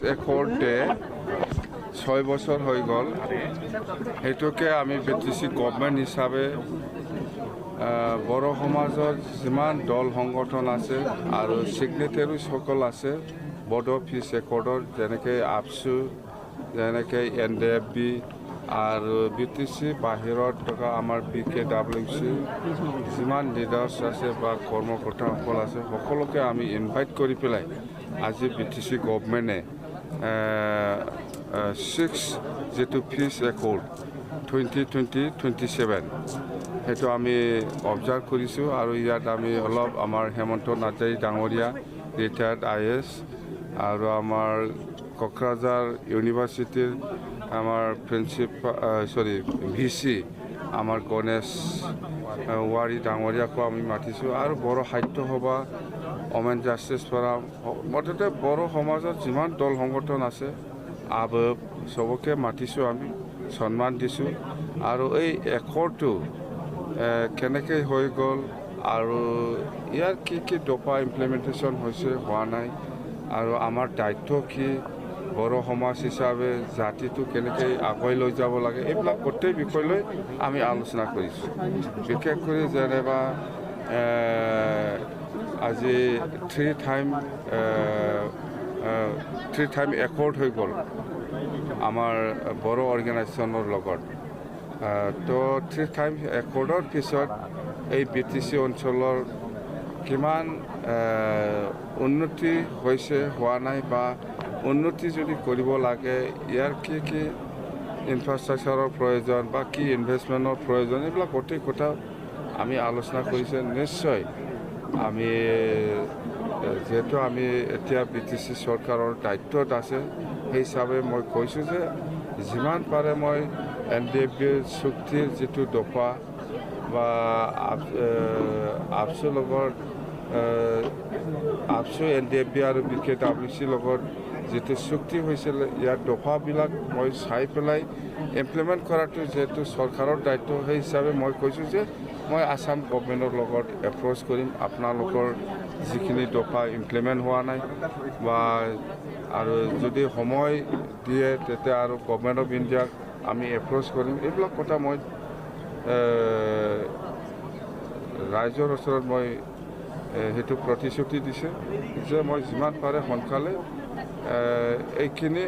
একৰ্ডে 6 বছৰ হৈ গ'ল সেইটোকে আমি বিটিসি গভৰ্ণমেণ্ট হিচাপে বড়ো সমাজৰ যিমান দল সংগঠন আছে আৰু সিগনেটাৰীসকল আছে বড়ো পিছ একৰ্ডৰ যেনেকৈ আপসু যেনেকৈ NDFB আৰু বিটিসি বাহিৰত থকা আমাৰ BKWC যিমান লিডাৰ্ছ আছে বা কৰ্মকৰ্তাসকল আছে সকলোকে আমি ইনভাইট কৰি পেলাই আজি বিটিসি গভৰ্ণমেণ্টে 6 যেটো পিছ একৰ্ড 2020-27 সেইটো আমি অবজাৰ্ভ কৰিছোঁ আৰু ইয়াত আমি অলপ আমাৰ হেমন্ত নাৰ্জাৰী ডাঙৰীয়া ৰিটায়াৰ্ড IAS আৰু আমাৰ কোকৰাঝাৰ ইউনিভাৰ্চিটিৰ আমাৰ প্ৰিন্সিপাল VC আমাৰ গণেশ ৱাৰী ডাঙৰীয়াকো আমি মাতিছোঁ আৰু বড়ো সাহিত্য সভা ওমেন জাষ্টিছ ফৰাম মুঠতে বড়ো সমাজত যিমান দল সংগঠন আছে সবকে মাতিছোঁ আমি সন্মান দিছোঁ আৰু এই একৰ্ডটো কেনেকৈ হৈ গ'ল আৰু ইয়াৰ কি দফা ইমপ্লিমেণ্টেশ্যন হৈছে হোৱা নাই আৰু আমাৰ দায়িত্ব কি বড়ো সমাজ হিচাপে জাতিটো কেনেকৈ আগুৱাই লৈ যাব লাগে এইবিলাক গোটেই বিষয় লৈ আমি আলোচনা কৰিছোঁ বিশেষ কৰি যেনিবা আজি 3 টাইম একৰ্ড হৈ গ'ল আমাৰ বড়ো অৰ্গেনাইজেশ্যনৰ লগত তো 3 টাইম একৰ্ডৰ পিছত এই বিটিসি অঞ্চলৰ কিমান উন্নতি হৈছে হোৱা নাই বা উন্নতি যদি কৰিব লাগে ইয়াৰ কি ইনফ্ৰাষ্ট্ৰাকচাৰৰ প্ৰয়োজন বা কি ইনভেষ্টমেণ্টৰ প্ৰয়োজন এইবিলাক গোটেই কথা আমি আলোচনা কৰিছোঁ নিশ্চয় আমি যেহেতু আমি এতিয়া বিটিসি চৰকাৰৰ দায়িত্বত আছে সেই হিচাপে মই কৈছোঁ যে যিমান পাৰে মই NDFBৰ চুক্তিৰ যিটো দফা বা আপসুৰ লগত আপসু NDFB আৰু BKWCৰ লগত যিটো চুক্তি হৈছিল ইয়াৰ দফাবিলাক মই চাই পেলাই ইমপ্লিমেণ্ট কৰাটো যেহেতু চৰকাৰৰ দায়িত্ব সেই হিচাপে মই কৈছোঁ যে মই আসাম গভৰ্ণমেণ্টৰ লগত এপ্ৰ'চ কৰিম আপোনালোকৰ যিখিনি দফা ইমপ্লিমেণ্ট হোৱা নাই বা আৰু যদি সময় দিয়ে তেতিয়া আৰু গভৰ্ণমেণ্ট অফ ইণ্ডিয়াক আমি এপ্ৰ'চ কৰিম এইবিলাক কথা মই ৰাইজৰ ওচৰত মই সেইটো প্ৰতিশ্ৰুতি দিছে যে মই যিমান পাৰে সোনকালে এইখিনি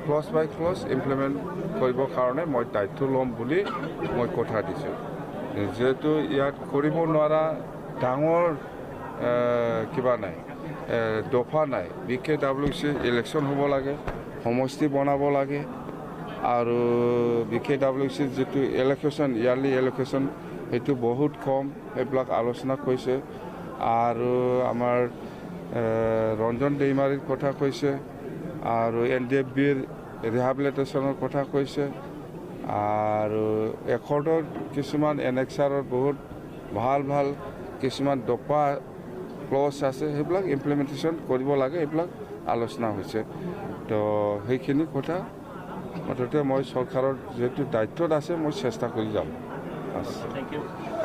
ক্লজ বাই ক্লজ ইমপ্লিমেণ্ট কৰিবৰ কাৰণে মই দায়িত্ব ল'ম বুলি মই কথা দিছোঁ যেহেতু ইয়াত কৰিব নোৱাৰা ডাঙৰ কিবা নাই দফা নাই BKWC ইলেকশ্যন হ'ব লাগে সমষ্টি বনাব লাগে আৰু BKWC যিটো এল'কেশ্যন ইয়াৰলি এল'কেশ্যন সেইটো বহুত কম এইবিলাক আলোচনা কৰিছে আৰু আমাৰ ৰঞ্জন দৈমাৰীৰ কথা কৈছে আৰু NDFBৰ ৰিহাবিলিটেশ্যনৰ কথা কৈছে আৰু একৰ্ডৰ কিছুমান এনেক্সাৰৰ বহুত ভাল কিছুমান দফা ক্লজ আছে সেইবিলাক ইমপ্লিমেণ্টেশ্যন কৰিব লাগে এইবিলাক আলোচনা হৈছে তো সেইখিনি কথা মুঠতে মই চৰকাৰৰ যিহেতু দায়িত্বত আছে মই চেষ্টা কৰি যাম। Thank you.